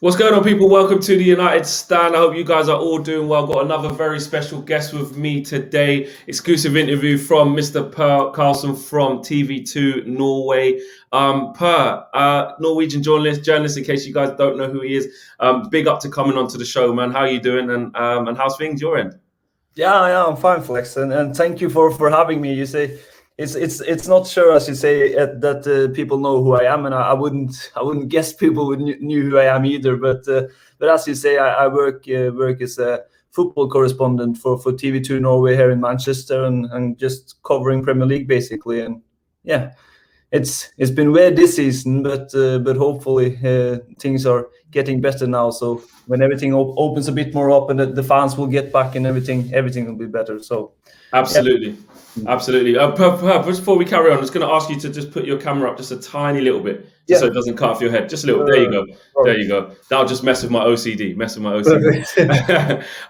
What's going on, people? Welcome to the United Stand. I hope you guys are all doing well. Got another very special guest with me today. Exclusive interview from Mr. Karlsen from TV2 Norway. Norwegian journalist. In case you guys don't know who he is, big up to coming onto the show, man. How are you doing? And how's things your end? Yeah, I'm fine, Flex, and thank you for having me. You say it's not sure, as you say, that people know who I am, and I wouldn't guess people would knew who I am either. But as you say, I work as a football correspondent for TV2 Norway here in Manchester, and just covering Premier League basically. And yeah, it's been weird this season, but hopefully things are getting better now. So when everything opens a bit more up and the fans will get back and everything will be better. So absolutely. Yeah. Absolutely. Just before we carry on, I'm just going to ask you to just put your camera up just a tiny little bit, so it doesn't cut off your head. Just a little. There you go. There you go. That'll just mess with my OCD.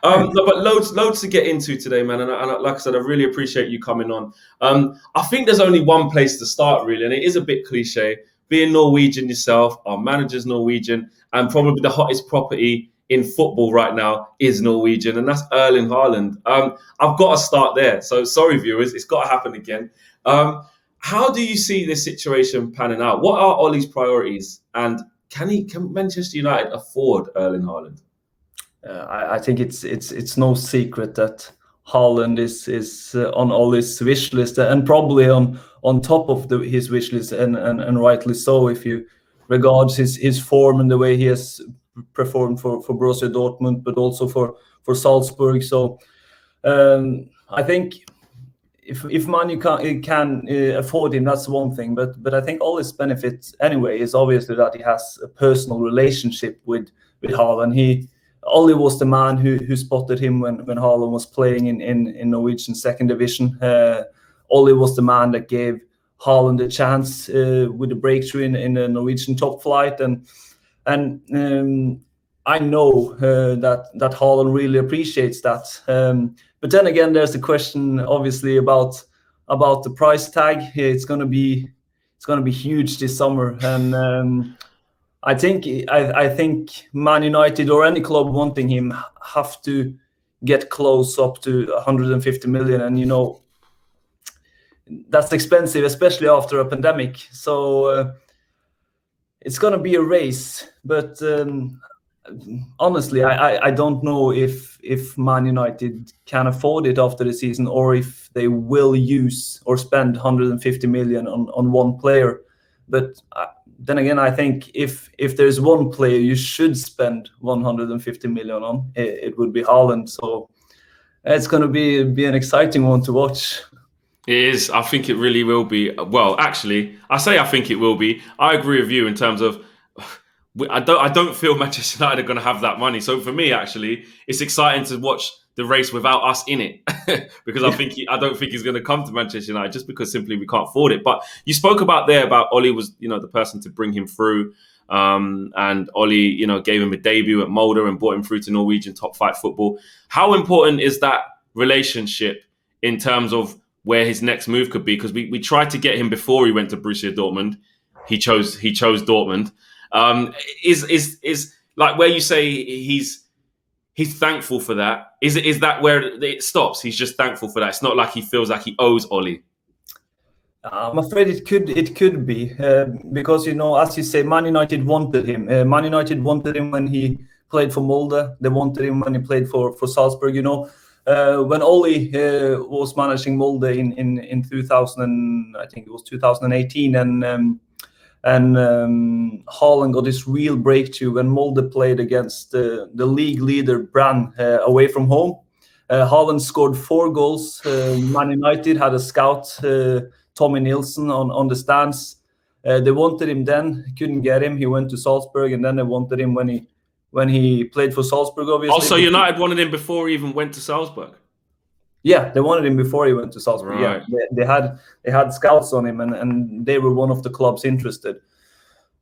No, but loads to get into today, man. And like I said, I really appreciate you coming on. I think there's only one place to start, really, and it is a bit cliche. Being Norwegian yourself, our manager's Norwegian, and probably the hottest property in football right now is Norwegian, and that's Erling Haaland. I've got to start there. So sorry, viewers, it's got to happen again. How do you see this situation panning out? What are Ollie's priorities, and can Manchester United afford Erling Haaland? I think it's no secret that Haaland is on Ollie's wish list, and probably on top of his wish list, and rightly so, if you regard his form and the way he has performed for Borussia Dortmund, but also for Salzburg. So I think if Man U can afford him, that's one thing. But I think all his benefits anyway is obviously that he has a personal relationship with Haaland. Ollie was the man who spotted him when Haaland was playing in Norwegian second division. Ollie was the man that gave Haaland a chance with a breakthrough in the Norwegian top flight, and I know that Haaland really appreciates that. But then again, there's the question, obviously, about the price tag. It's gonna be huge this summer, and I think Man United or any club wanting him have to get close up to 150 million, and that's expensive, especially after a pandemic. So it's going to be a race, but honestly, I don't know if Man United can afford it after the season, or if they will use or spend 150 million on one player. But then again, I think if there's one player you should spend 150 million on, it would be Haaland. So it's going to be an exciting one to watch. It is. I think it really will be. Well, actually, I think it will be. I agree with you in terms of I don't feel Manchester United are going to have that money. So for me, actually, it's exciting to watch the race without us in it because I don't think he's going to come to Manchester United just because simply we can't afford it. But you spoke about Ollie was the person to bring him through, and Ollie gave him a debut at Molde and brought him through to Norwegian top flight football. How important is that relationship in terms of where his next move could be? Because we tried to get him before he went to Borussia Dortmund. He chose Dortmund. Is like where you say he's thankful for that. Is that where it stops? He's just thankful for that. It's not like he feels like he owes Ollie. I'm afraid it could be because as you say, Man United wanted him. Man United wanted him when he played for Molde. They wanted him when he played for Salzburg. When Ollie was managing Molde in 2000, I think it was 2018, and Haaland got his real breakthrough when Molde played against the league leader Brann away from home. Haaland scored 4 goals. Man United had a scout, Tommy Nielsen, on the stands. They wanted him then, couldn't get him. He went to Salzburg, and then they wanted him when he played for Salzburg, obviously. Also, United wanted him before he even went to Salzburg. Yeah, they wanted him before he went to Salzburg. Right. Yeah, they had scouts on him, and they were one of the clubs interested.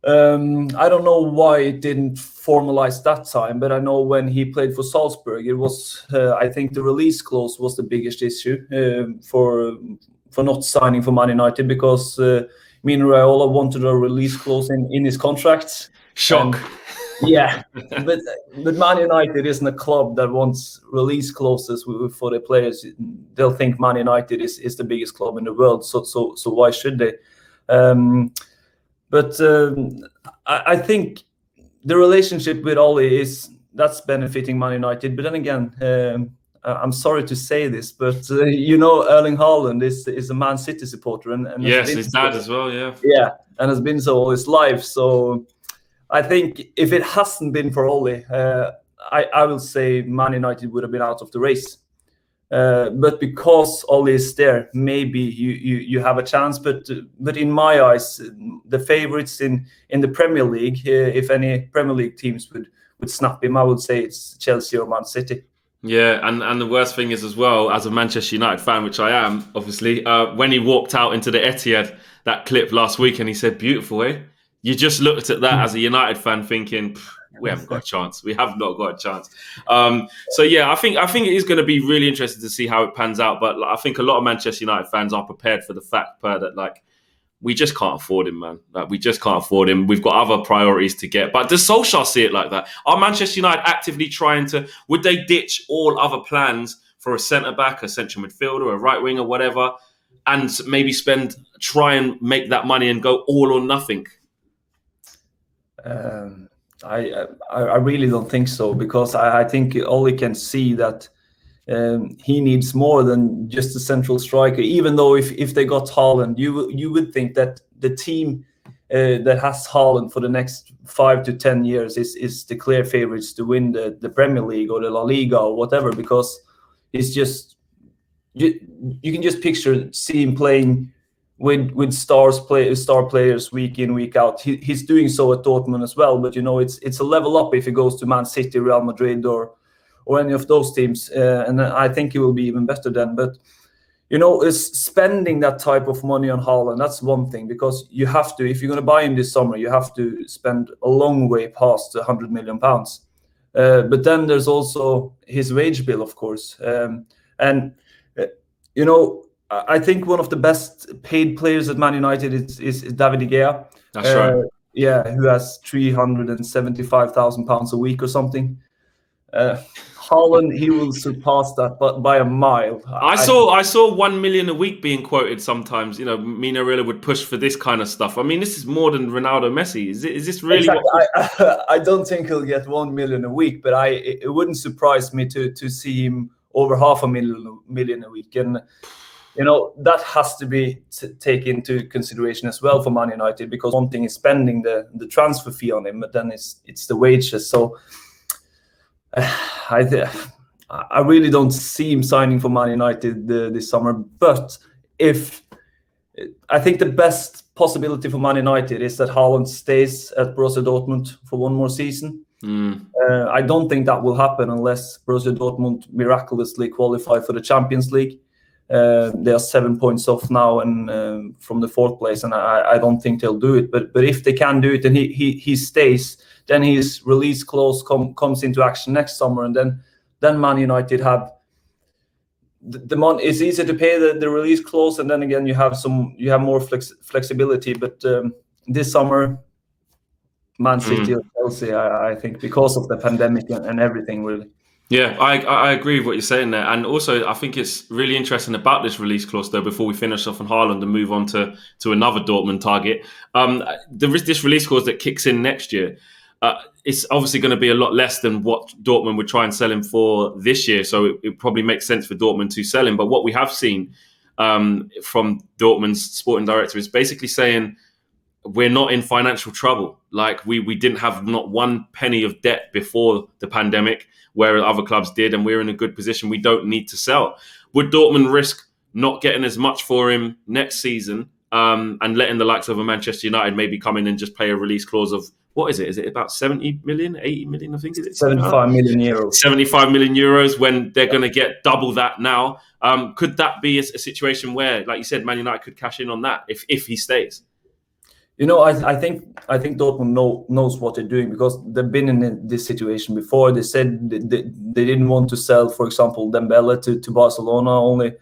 I don't know why it didn't formalize that time, but I know when he played for Salzburg, it was I think the release clause was the biggest issue for not signing for Man United, because Mino Raiola wanted a release clause in his contract. Shock. Yeah, but Man United isn't a club that wants release clauses for their players. They'll think Man United is the biggest club in the world. So why should they? But I think the relationship with Ollie that's benefiting Man United. But then again, I'm sorry to say this, but Erling Haaland is a Man City supporter, and yes, his dad as well. Yeah, and has been so all his life. So I think if it hasn't been for Ollie, I will say Man United would have been out of the race. But because Ollie is there, maybe you have a chance. But in my eyes, the favorites in the Premier League, if any Premier League teams would snap him, I would say it's Chelsea or Man City. Yeah, and the worst thing is as well, as a Manchester United fan, which I am, obviously, when he walked out into the Etihad, that clip last week, and he said, "Beautiful, eh?" You just looked at that as a United fan thinking, we haven't got a chance. We have not got a chance. So yeah, I think it is going to be really interesting to see how it pans out. But I think a lot of Manchester United fans are prepared for the fact that like we just can't afford him, man. Like we just can't afford him. We've got other priorities to get. But does Solskjaer see it like that? Are Manchester United actively trying to? Would they ditch all other plans for a centre back, a central midfielder, a right winger, whatever, and maybe try and make that money and go all or nothing? I really don't think so, because I think Ollie can see that he needs more than just a central striker. Even though if they got HAALAND, you would think that the team that has HAALAND for the next 5 to 10 years is the clear favorites to win the Premier League or the La Liga or whatever, because it's just you can just see him playing with star players week in, week out. He's doing so at Dortmund as well, but it's a level up if he goes to Man City, Real Madrid, or any of those teams, and I think he will be even better then. But is spending that type of money on Haaland, that's one thing, because you have to, if you're going to buy him this summer, you have to spend a long way past £100 million. But then there's also his wage bill, of course, and I think one of the best paid players at Man United is David De Gea. That's right. Yeah, who has £375,000 a week or something. Haaland, he will surpass that, but by a mile. I saw 1 million a week being quoted sometimes. Mino Raiola would push for this kind of stuff. I mean, this is more than Ronaldo, Messi. Is this really? Exactly. I don't think he'll get 1 million a week, but it wouldn't surprise me to see him over $500,000 a week, and that has to be taken into consideration as well for Man United, because one thing is spending the transfer fee on him, but then it's the wages. So I really don't see him signing for Man United this summer. But I think the best possibility for Man United is that Haaland stays at Borussia Dortmund for one more season. I don't think that will happen unless Borussia Dortmund miraculously qualify for the Champions League. They are 7 points off now and from the 4th place, and I don't think they'll do it. But if they can do it and he stays, then his release clause comes into action next summer, and then Man United have the money. It's easy to pay the release clause, and then again you have more flexibility. But this summer, Man City or Chelsea, I think, because of the pandemic and everything, really. Yeah, I agree with what you're saying there. And also, I think it's really interesting about this release clause, though, before we finish off on Haaland and move on to another Dortmund target. This release clause that kicks in next year, it's obviously going to be a lot less than what Dortmund would try and sell him for this year. So it probably makes sense for Dortmund to sell him. But what we have seen from Dortmund's sporting director is basically saying, we're not in financial trouble. Like we didn't have not one penny of debt before the pandemic, where other clubs did, and we're in a good position. We don't need to sell. Would Dortmund risk not getting as much for him next season and letting the likes of a Manchester United maybe come in and just pay a release clause of, what is it? Is it about 70 million, 80 million, I think? Is it 75 million euros. 75 million euros when they're going to get double that now. Could that be a situation where, like you said, Man United could cash in on that if he stays? I think Dortmund knows what they're doing, because they've been in this situation before. They said they didn't want to sell, for example, Dembele to Barcelona. Only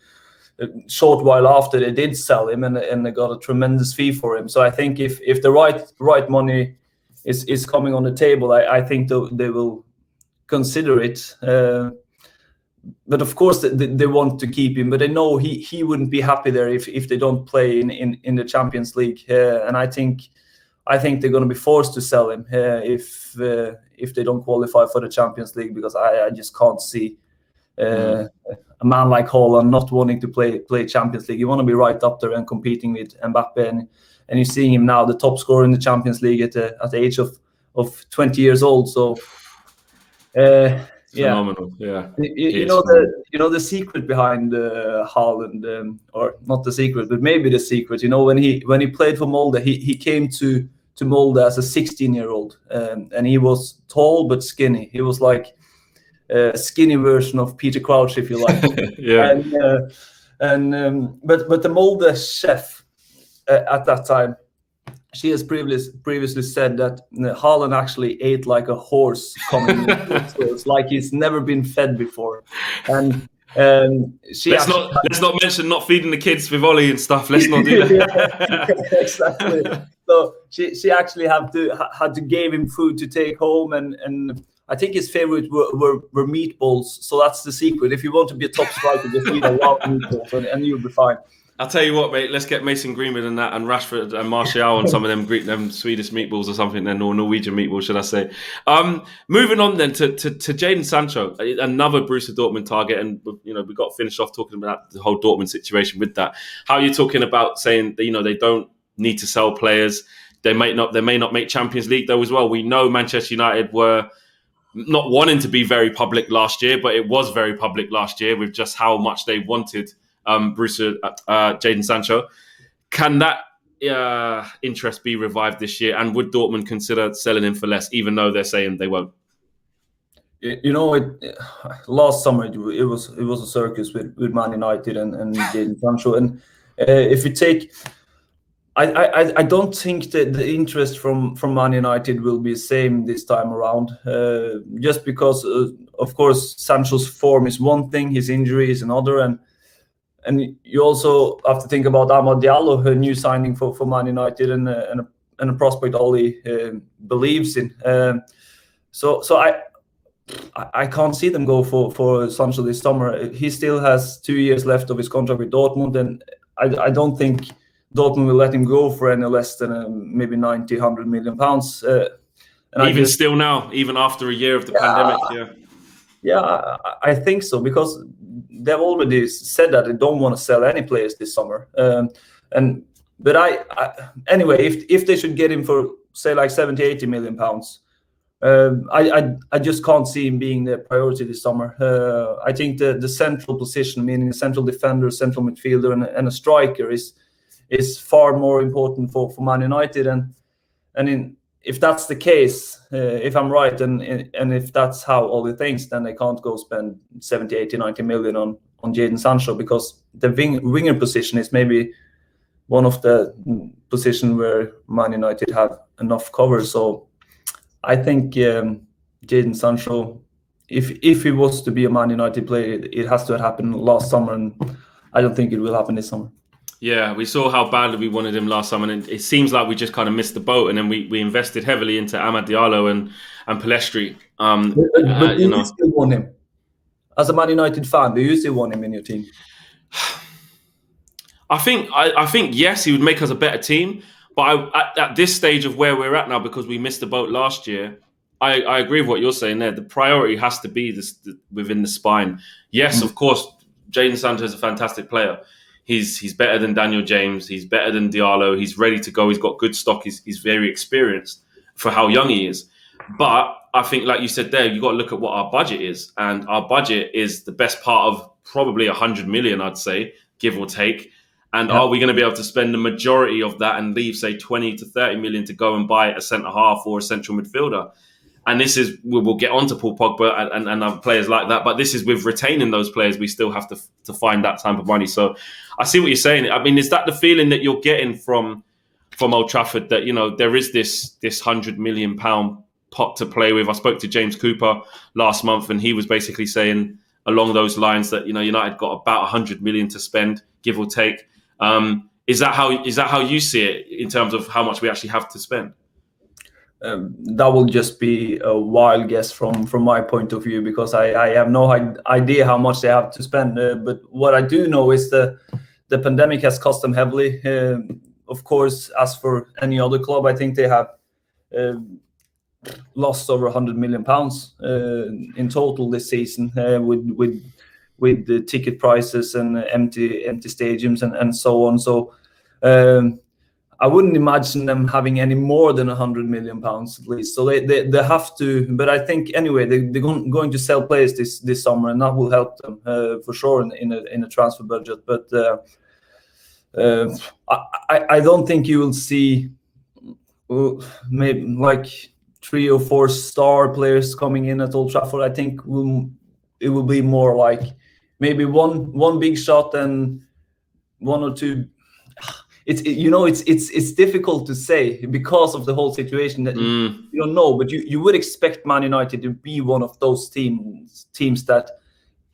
a short while after they did sell him, and they got a tremendous fee for him. So I think if the right money is coming on the table, I think they will consider it. But of course, they want to keep him. But they know he wouldn't be happy there if they don't play in the Champions League. And I think they're going to be forced to sell him if they don't qualify for the Champions League, because I just can't see a man like Haaland not wanting to play Champions League. You want to be right up there and competing with Mbappe, and you're seeing him now, the top scorer in the Champions League at the age of 20 years old. So phenomenal. Yeah, you know the secret behind Haaland, or not the secret, but maybe the secret. You know, when he played for Molde, he came to Molde as a 16-year-old, and he was tall but skinny. He was like a skinny version of Peter Crouch, if you like. Yeah. But the Molde chef at that time, she has previously said that Haaland actually ate like a horse coming in. So it's like he's never been fed before. And let's not mention not feeding the kids with Ollie and stuff. Let's not do that. Yeah, exactly. So she actually had to give him food to take home, and I think his favorite were meatballs. So that's the secret. If you want to be a top striker, just eat a lot of meatballs, and you'll be fine. I'll tell you what, mate. Let's get Mason Greenwood and Rashford and Martial and some of them Swedish meatballs or something, then, or Norwegian meatballs, should I say? Moving on then to Jadon Sancho, another Borussia Dortmund target, and we got to finish off talking about the whole Dortmund situation with that. How are you talking about saying that they don't need to sell players? They may not make Champions League though as well. We know Manchester United were not wanting to be very public last year, but it was very public last year with just how much they wanted Jadon Sancho. Can that interest be revived this year? And would Dortmund consider selling him for less, even though they're saying they won't? Last summer it was a circus with Man United and Jadon Sancho. And if you take, I don't think that the interest from Man United will be the same this time around. Just because, of course, Sancho's form is one thing, his injury is another, and you also have to think about Amad Diallo, a new signing for Man United, and a prospect Ollie believes in. So I can't see them go for Sancho this summer. He still has 2 years left of his contract with Dortmund, and I don't think Dortmund will let him go for any less than maybe 90, 100 million pounds. And still now, even after a year of the pandemic, Yeah, I think so, because they've already said that they don't want to sell any players this summer. But anyway, if they should get him for, say, like 70, 80 million pounds, I just can't see him being the priority this summer. I think the central position, meaning a central defender, central midfielder, and a striker is far more important for Man United. If that's the case, if I'm right, and if that's how Ollie thinks, then they can't go spend 70, 80, 90 million on Jadon Sancho, because the winger position is maybe one of the positions where Man United have enough cover. So I think Jadon Sancho, if he was to be a Man United player, it has to happen last summer, and I don't think it will happen this summer. Yeah, we saw how badly we wanted him last summer, and it seems like we just kind of missed the boat. And then we invested heavily into Amad Diallo and Pellistri. But do you still want him? As a Man United fan, do you still want him in your team? I think yes, he would make us a better team. But at this stage of where we're at now, because we missed the boat last year, I agree with what you're saying there. The priority has to be within the spine. Yes, of course, Jadon Sancho is a fantastic player. He's better than Daniel James. He's better than Diallo. He's ready to go. He's got good stock. He's very experienced for how young he is. But I think, like you said there, you got to look at what our budget is. And our budget is the best part of probably 100 million, I'd say, give or take. And are we going to be able to spend the majority of that and leave, say, 20 to 30 million to go and buy a centre-half or a central midfielder? And this is, we'll get on to Paul Pogba and other players like that, but this is with retaining those players, we still have to find that type of money. So I see what you're saying. I mean, is that the feeling that you're getting from Old Trafford, that, there is this £100 million pot to play with? I spoke to James Cooper last month, and he was basically saying along those lines that, United got about 100 million to spend, give or take. Is that how you see it in terms of how much we actually have to spend? that will just be a wild guess from my point of view, because I have no idea how much they have to spend. But what I do know is the pandemic has cost them heavily. Of course, as for any other club, I think they have lost over £100 million in total this season, with the ticket prices and empty stadiums and so on. So I wouldn't imagine them having any more than £100 million at least. So they have to. But I think anyway they're going to sell players this summer, and that will help them for sure in a transfer budget. But I don't think you will see maybe like 3 or 4 star players coming in at Old Trafford. I think it will be more like maybe one big shot and 1 or 2. It's difficult to say because of the whole situation that you don't know. But you would expect Man United to be one of those teams that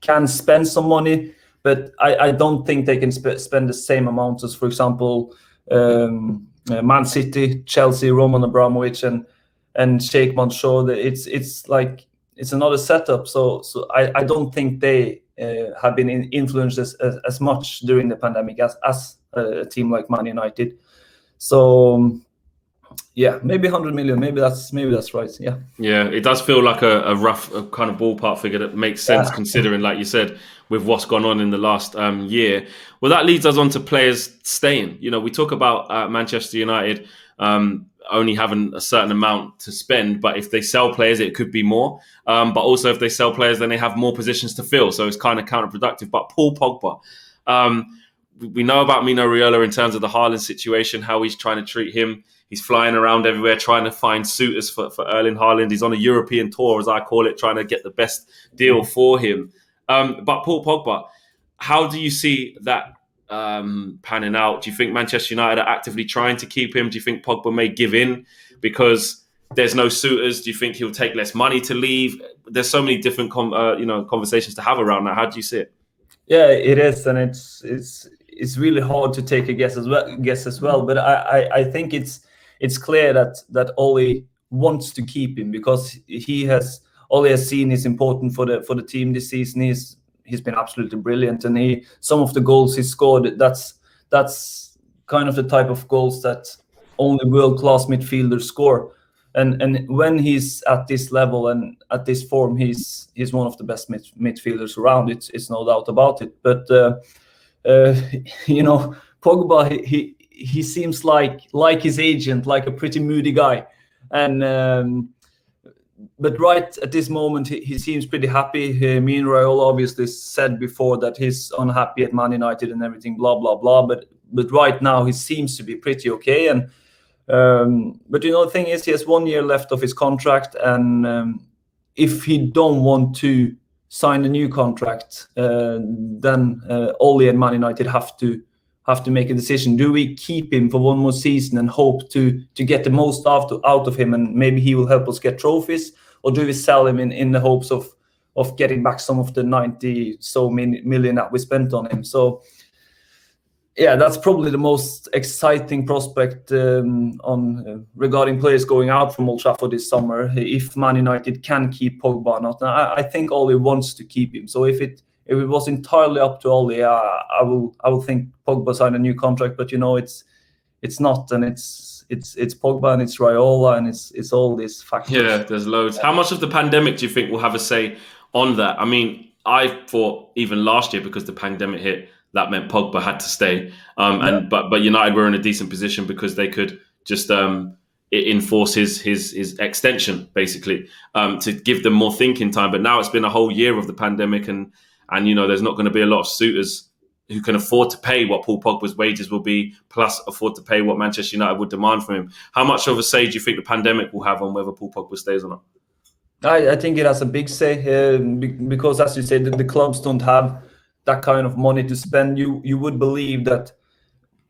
can spend some money, but I don't think they can spend the same amount as, for example, Man City, Chelsea, Roman Abramovich, and Sheikh Mansour. It's like it's another setup. So I don't think they have been influenced as much during the pandemic as a team like Man United. So yeah, maybe 100 million. Maybe that's right. Yeah, it does feel like a rough kind of ballpark figure that makes sense, considering, like you said, with what's gone on in the last year. Well, that leads us on to players staying. We talk about Manchester United only having a certain amount to spend, but if they sell players, it could be more. But also, if they sell players, then they have more positions to fill, so it's kind of counterproductive. But Paul Pogba, we know about Mino Raiola in terms of the HAALAND situation, how he's trying to treat him. He's flying around everywhere trying to find suitors for Erling Haaland. He's on a European tour, as I call it, trying to get the best deal for him. But Paul Pogba, how do you see that panning out? Do you think Manchester United are actively trying to keep him? Do you think Pogba may give in because there's no suitors? Do you think he'll take less money to leave? There's so many different conversations to have around that. How do you see it? Yeah, it is, and it's really hard to take a guess as well. But I think it's clear that Ollie wants to keep him, because Ollie has seen is important for the team this season. He's been absolutely brilliant, and some of the goals he scored, that's kind of the type of goals that only world-class midfielders score. And when he's at this level and at this form, he's one of the best midfielders around. It's no doubt about it. But Pogba, he seems like his agent, like a pretty moody guy, and but right at this moment he seems pretty happy. Me and Raiola obviously said before that he's unhappy at Man United and everything, blah blah blah. But right now he seems to be pretty okay. And but the thing is, he has 1 year left of his contract, and if he don't want to sign a new contract, then Ollie and Man United have to make a decision. Do we keep him for 1 more season and hope to get the most out of him, and maybe he will help us get trophies, or do we sell him in the hopes of getting back some of the 90 million that we spent on him? So yeah, that's probably the most exciting prospect regarding players going out from Old Trafford this summer, if Man United can keep Pogba or not. I think Ollie wants to keep him. So if it was entirely up to Ollie, I will think Pogba sign a new contract. But it's not, and it's Pogba and it's Raiola and it's all these factors. Yeah, there's loads. How much of the pandemic do you think will have a say on that? I mean, I thought even last year, because the pandemic hit, that meant Pogba had to stay. But United were in a decent position because they could just enforce his extension, basically, to give them more thinking time. But now it's been a whole year of the pandemic, and there's not going to be a lot of suitors who can afford to pay what Paul Pogba's wages will be, plus afford to pay what Manchester United would demand from him. How much of a say do you think the pandemic will have on whether Paul Pogba stays or not? I think it has a big say, because, as you say, the clubs don't have that kind of money to spend. You would believe that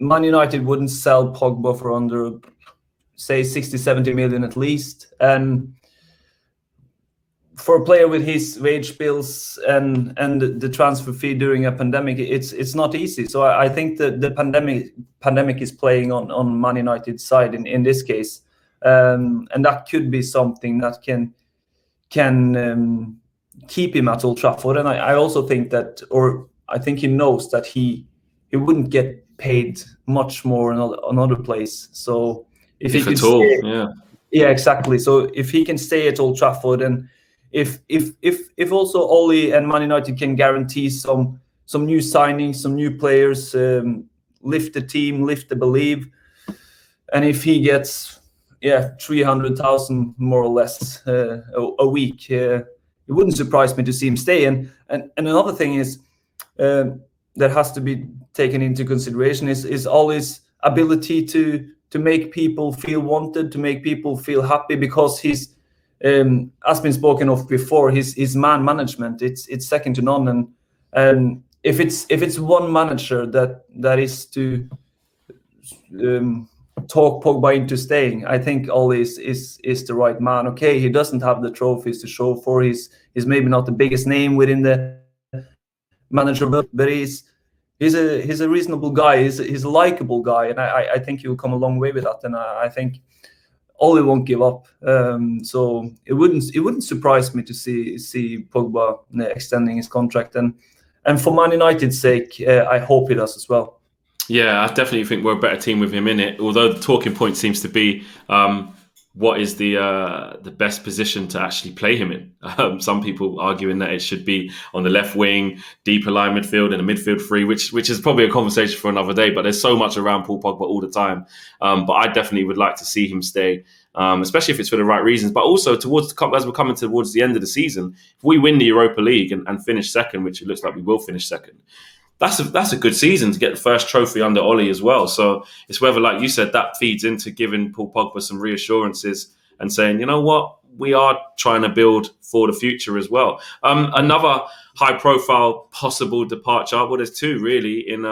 Man United wouldn't sell Pogba for under, say, 60-70 million at least. And for a player with his wage bills and the transfer fee during a pandemic, it's not easy. So I think that the pandemic is playing on Man United's side in this case. and that could be something that can keep him at Old Trafford. And I also think that, or I think he knows that he wouldn't get paid much more in another place. So if he could at all, stay, yeah, exactly. So if he can stay at Old Trafford, and if also Ollie and Man United can guarantee some new signings, some new players, lift the team, lift the belief, and if he gets 300,000 more or less a week, it wouldn't surprise me to see him stay. And another thing is that has to be taken into consideration is Ollie's ability to make people feel wanted, to make people feel happy, because he's as been spoken of before, his man management, it's second to none. And if it's one manager that is to talk Pogba into staying, I think Ollie is the right man. Okay, he doesn't have the trophies to show for. He's maybe not the biggest name within the manager, but he's a reasonable guy. He's a likable guy, and I think he'll come a long way with that. And I think Ollie won't give up. So it wouldn't surprise me to see Pogba extending his contract. And for Man United's sake, I hope he does as well. Yeah, I definitely think we're a better team with him in it. Although the talking point seems to be what is the best position to actually play him in. Some people arguing that it should be on the left wing, deeper line midfield, and a midfield three, which is probably a conversation for another day. But there's so much around Paul Pogba all the time. But I definitely would like to see him stay, especially if it's for the right reasons. But also as we're coming towards the end of the season, if we win the Europa League and finish second, which it looks like we will finish second, that's a good season to get the first trophy under Ollie as well. So it's whether, like you said, that feeds into giving Paul Pogba some reassurances and saying, you know what, we are trying to build for the future as well. Another high-profile possible departure, well, there's two really, in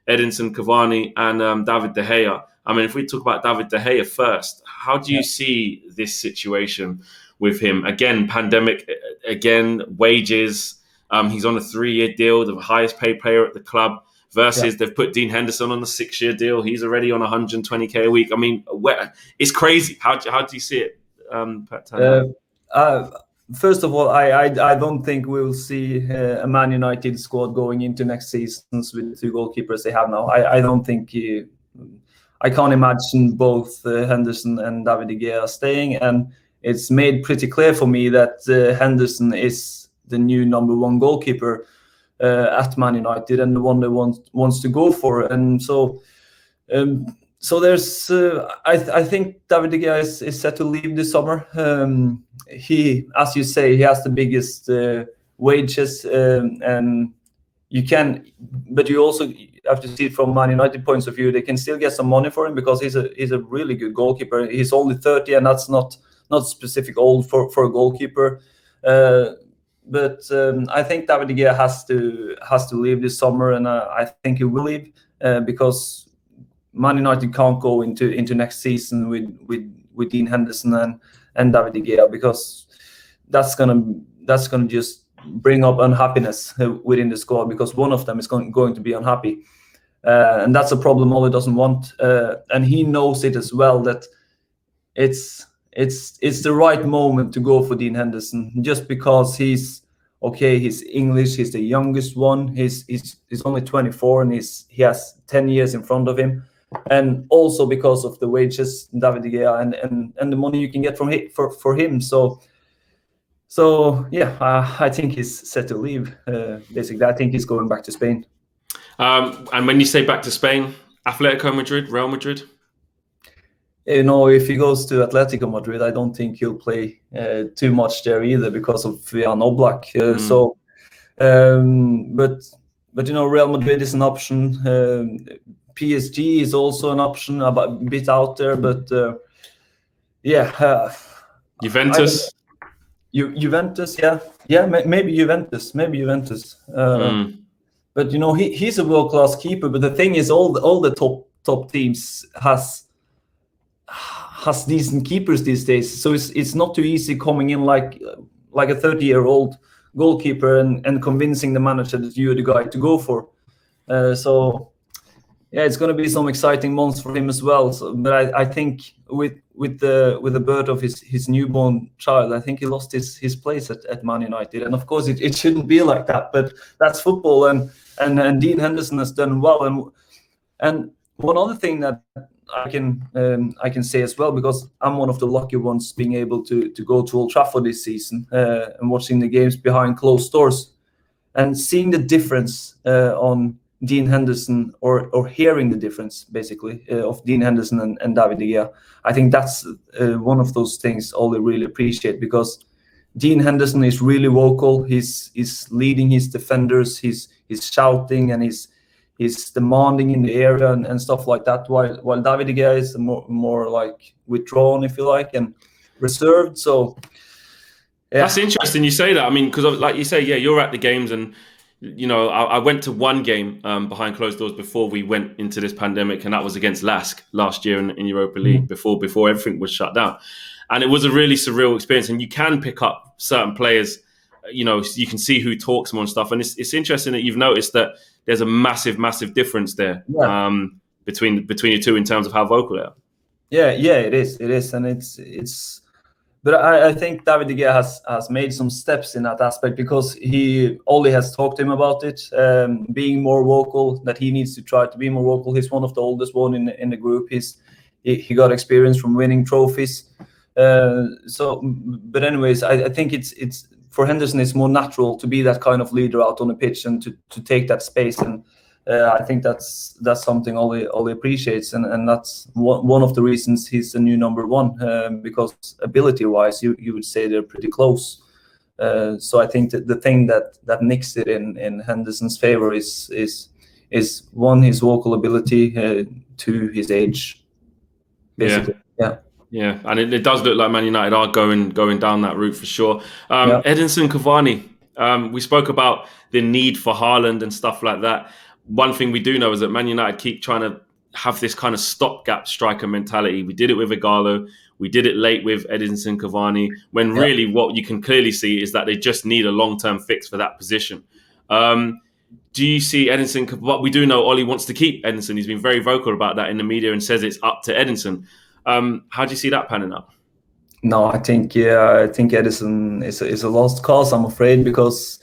Edinson Cavani and David De Gea. I mean, if we talk about David De Gea first, how do you see this situation with him? Again, pandemic, again, wages. He's on a 3-year deal, the highest paid player at the club, versus they've put Dean Henderson on a 6-year deal. He's already on 120k a week. I mean, it's crazy. How do you see it? First of all, I don't think we'll see a Man United squad going into next seasons with the 2 goalkeepers they have now. I don't think I can't imagine both Henderson and David De Gea staying, and it's made pretty clear for me that Henderson is the new number 1 goalkeeper at Man United, and the one they wants to go for. And so there's I think David De Gea is set to leave this summer. He, as you say, he has the biggest wages, and but you also have to see it from Man United points of view. They can still get some money for him because he's a really good goalkeeper. He's only 30, and that's not specific old for a goalkeeper. But I think David De Gea has to leave this summer, and I think he will leave because Man United can't go into next season with Dean Henderson and David De Gea, because that's gonna just bring up unhappiness within the squad, because one of them is going to be unhappy, and that's a problem Ollie doesn't want, and he knows it as well, that it's the right moment to go for Dean Henderson, just because he's English, he's the youngest one, he's only 24, and he has 10 years in front of him, and also because of the wages, David De Gea, and the money you can get from for him. So yeah, I think he's set to leave. Basically, I think he's going back to Spain. And when you say back to Spain, Atletico Madrid, Real Madrid? You know, if he goes to Atletico Madrid, I don't think he'll play too much there either because of Jan Oblak. So, but you know, Real Madrid is an option. PSG is also an option, a bit out there, but Juventus. Juventus, maybe Juventus. But you know, he's a world-class keeper. But the thing is, all the top teams has decent keepers these days. So it's not too easy coming in like a 30-year-old goalkeeper and convincing the manager that you're the guy to go for. So Yeah, it's going to be some exciting months for him as well. So, but I think with the birth of his newborn child, I think he lost his place at Man United. And of course, it shouldn't be like that. But that's football, and Dean Henderson has done well. And one other thing that I can say as well, because I'm one of the lucky ones being able to go to Old Trafford this season and watching the games behind closed doors and seeing the difference on Dean Henderson, or hearing the difference basically of Dean Henderson and David De Gea. I think that's one of those things Ollie really appreciate, because Dean Henderson is really vocal. He's leading his defenders. He's shouting, and he's demanding in the area and stuff like that. While David De Gea is more like withdrawn, if you like, and reserved. So yeah. That's interesting you say that. I mean, because like you say, yeah, you're at the games, and you know, I went to one game behind closed doors before we went into this pandemic, and that was against Lask last year in Europa League, before everything was shut down. And it was a really surreal experience, and you can pick up certain players, you know, you can see who talks more and stuff. And it's interesting that you've noticed that there's a massive difference there between the two in terms of how vocal they are. Yeah, it is. And it's but I think David De Gea has made some steps in that aspect, because Ollie has talked to him about it, being more vocal, that he needs to try to be more vocal. He's one of the oldest one in the group. He got experience from winning trophies. But anyways, I think it's for Henderson, it's more natural to be that kind of leader out on the pitch and to take that space. And I think that's something Ollie appreciates, and that's one of the reasons he's the new number one, because ability-wise, you would say they're pretty close. So I think that the thing that nicks it in Henderson's favor is one, his vocal ability, two, his age, basically. Yeah, and it does look like Man United are going down that route for sure. Edinson Cavani, we spoke about the need for HAALAND and stuff like that. One thing we do know is that Man United keep trying to have this kind of stopgap striker mentality. We did it with Igalo. We did it late with Edinson Cavani, when really what you can clearly see is that they just need a long-term fix for that position. Do you see Edinson? But we do know Ollie wants to keep Edinson. He's been very vocal about that in the media and says it's up to Edinson. How do you see that panning out? No, I think Edison is a lost cause, I'm afraid, because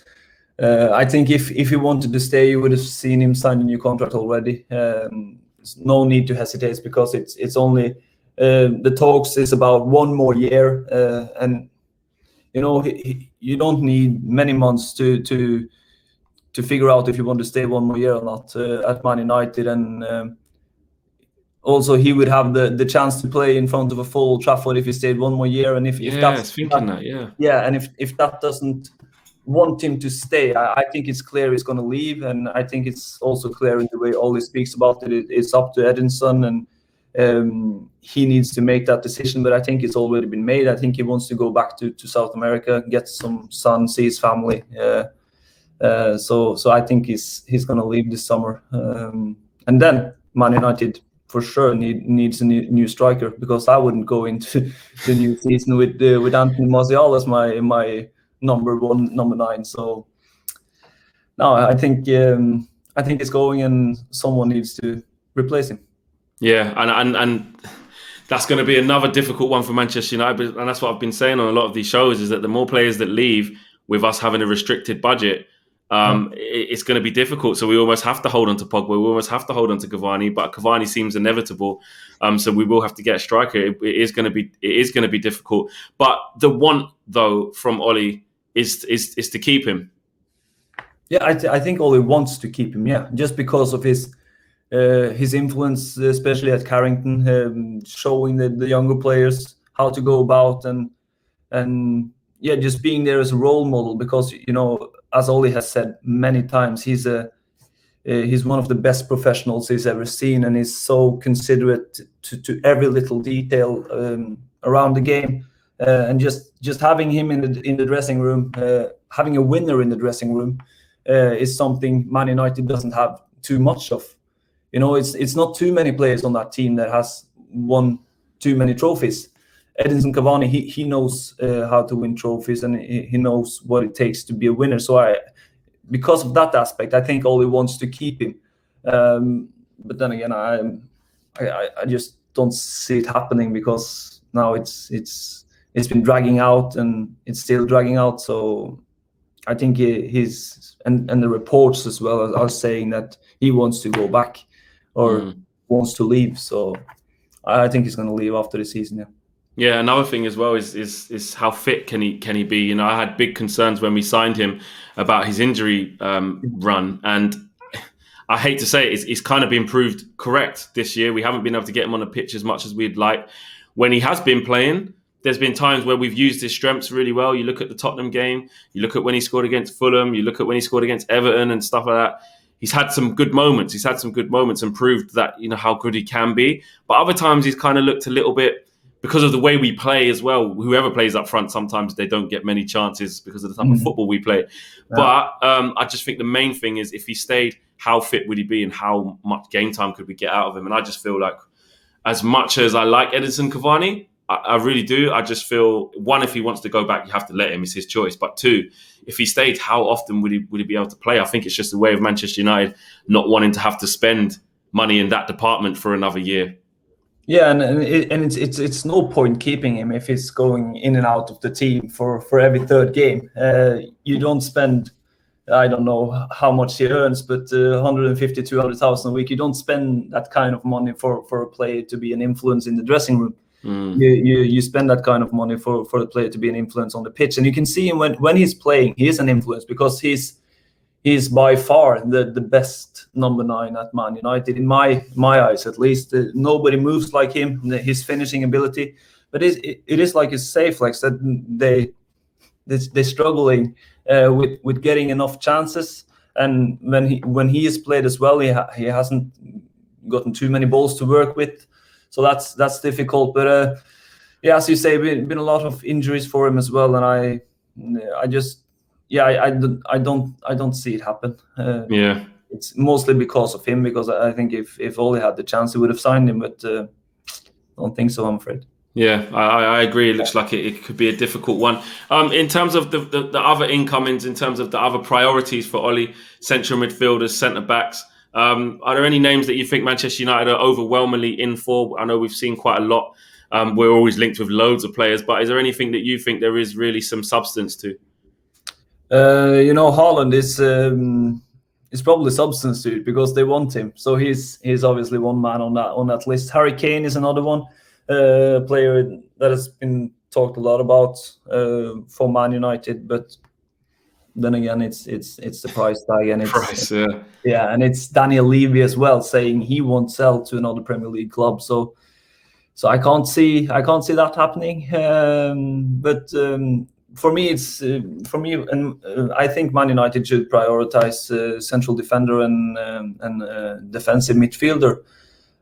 I think if he wanted to stay, you would have seen him sign a new contract already. There's no need to hesitate, because it's only the talks is about 1 more year, and you know you don't need many months to figure out if you want to stay 1 more year or not at Man United. And also, he would have the chance to play in front of a full Trafford if he stayed 1 more year. And if that doesn't want him to stay, I think it's clear he's going to leave. And I think it's also clear in the way Ollie speaks about it. It's up to Edison, and he needs to make that decision. But I think it's already been made. I think he wants to go back to South America, get some sun, see his family. So I think he's going to leave this summer. And then Man United for sure needs a new striker, because I wouldn't go into the new season with Anthony Martial as my number 9. So no, I think it's going, and someone needs to replace him. Yeah, and that's going to be another difficult one for Manchester United, and that's what I've been saying on a lot of these shows, is that the more players that leave with us having a restricted budget, it's going to be difficult. So we almost have to hold on to Pogba. We almost have to hold on to Cavani, but Cavani seems inevitable. So we will have to get a striker. It is going to be difficult. But the want, though, from Ollie is to keep him. Yeah, I think Ollie wants to keep him. Yeah, just because of his influence, especially at Carrington, showing the younger players how to go about, and yeah, just being there as a role model. Because as Ollie has said many times, he's one of the best professionals he's ever seen, and he's so considerate to every little detail around the game. And just having him in the dressing room, having a winner in the dressing room, is something Man United doesn't have too much of. It's not too many players on that team that has won too many trophies. Edinson Cavani, he knows how to win trophies, and he knows what it takes to be a winner. So because of that aspect, I think Ollie wants to keep him. but then again, I just don't see it happening, because now it's been dragging out, and it's still dragging out. So I think he's and the reports as well are saying that he wants to go back, or wants to leave. So I think he's going to leave after the season. Yeah. Yeah, another thing as well is how fit can he be? You know, I had big concerns when we signed him about his injury run, and I hate to say it, it's kind of been proved correct this year. We haven't been able to get him on the pitch as much as we'd like. When he has been playing, there's been times where we've used his strengths really well. You look at the Tottenham game, you look at when he scored against Fulham, you look at when he scored against Everton and stuff like that. He's had some good moments. He's had some good moments and proved that, you know, how good he can be. But other times he's kind of looked a little bit, because of the way we play as well. Whoever plays up front, sometimes they don't get many chances because of the type of football we play. Yeah. But I just think the main thing is, if he stayed, how fit would he be, and how much game time could we get out of him? And I just feel like, as much as I like Edinson Cavani, I really do, I just feel, one, if he wants to go back, you have to let him. It's his choice. But two, if he stayed, how often would he be able to play? I think it's just a way of Manchester United not wanting to have to spend money in that department for another year. Yeah, and it's no point keeping him if he's going in and out of the team for every third game. You don't spend, I don't know how much he earns, but 150, 200,000 a week. You don't spend that kind of money for a player to be an influence in the dressing room. You spend that kind of money for the player to be an influence on the pitch. And you can see him when he's playing, he is an influence, because he's by far the best number 9 at Man United, in my eyes at least. Nobody moves like him, his finishing ability. But it is like his safe legs that they're struggling with getting enough chances. And when he has played as well, he hasn't gotten too many balls to work with. So that's difficult. But yeah, as you say, been a lot of injuries for him as well, and I just. Yeah, I don't see it happen. Yeah, it's mostly because of him. Because I think if Ollie had the chance, he would have signed him. But don't think so, I'm afraid. Yeah, I agree. It looks like it could be a difficult one. In terms of the other incomings, in terms of the other priorities for Ollie, central midfielders, centre backs, are there any names that you think Manchester United are overwhelmingly in for? I know we've seen quite a lot. We're always linked with loads of players, but is there anything that you think there is really some substance to? HAALAND is probably substance to it, because they want him. So he's obviously one man on that list. Harry Kane is another one, player that has been talked a lot about for Man United. But then again, it's the price tag, and and it's Daniel Levy as well saying he won't sell to another Premier League club. So I can't see that happening. But for me, and I think Man United should prioritize central defender and defensive midfielder.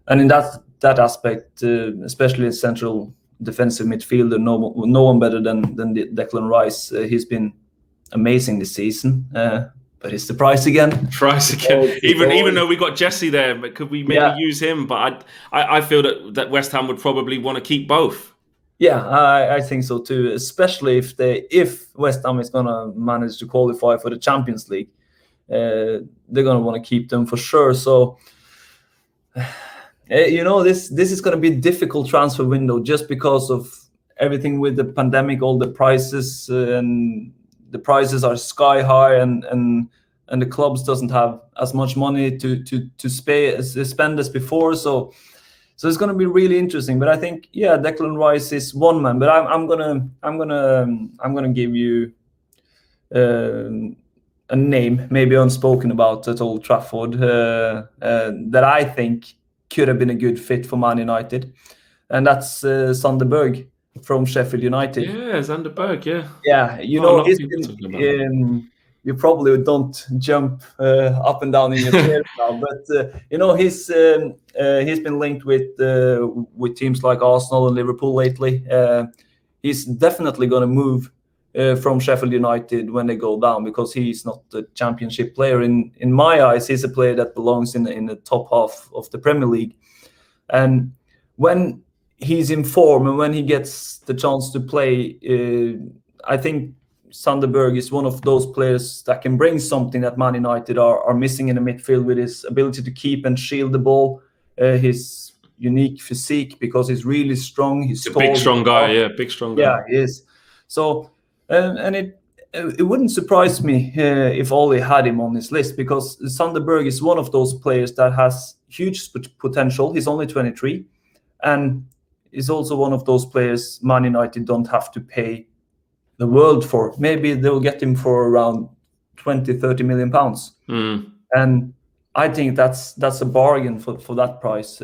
And in that aspect, especially central defensive midfielder, no one better than Declan Rice. He's been amazing this season. But it's the price again. Even though we got Jesse there, but could we maybe use him? But I feel that West Ham would probably want to keep both. Yeah, I think so too. Especially if West Ham is gonna manage to qualify for the Champions League, they're gonna want to keep them for sure. So this is gonna be a difficult transfer window, just because of everything with the pandemic, all the prices, and the prices are sky high, and the clubs doesn't have as much money to spend as before. So it's going to be really interesting. But I think Declan Rice is one man. But I'm gonna give you a name, maybe unspoken about at Old Trafford, that I think could have been a good fit for Man United, and that's Sander Berg from Sheffield United. Yeah, Sander Berg. Yeah. You probably don't jump up and down in your chair now, but he's been linked with teams like Arsenal and Liverpool lately. He's definitely going to move from Sheffield United when they go down, because he's not a championship player. In my eyes, he's a player that belongs in the top half of the Premier League. And when he's in form and when he gets the chance to play, I think Sander Berg is one of those players that can bring something that Man United are missing in the midfield, with his ability to keep and shield the ball, his unique physique, because he's really strong. He's a big, strong guy. Yeah, big, strong guy. Yeah, he is. So, and it wouldn't surprise me if Ollie had him on his list, because Sander Berg is one of those players that has huge potential. He's only 23, and is also one of those players Man United don't have to pay the world for. Maybe they'll get him for around 20-30 million pounds. And I think that's a bargain for that price.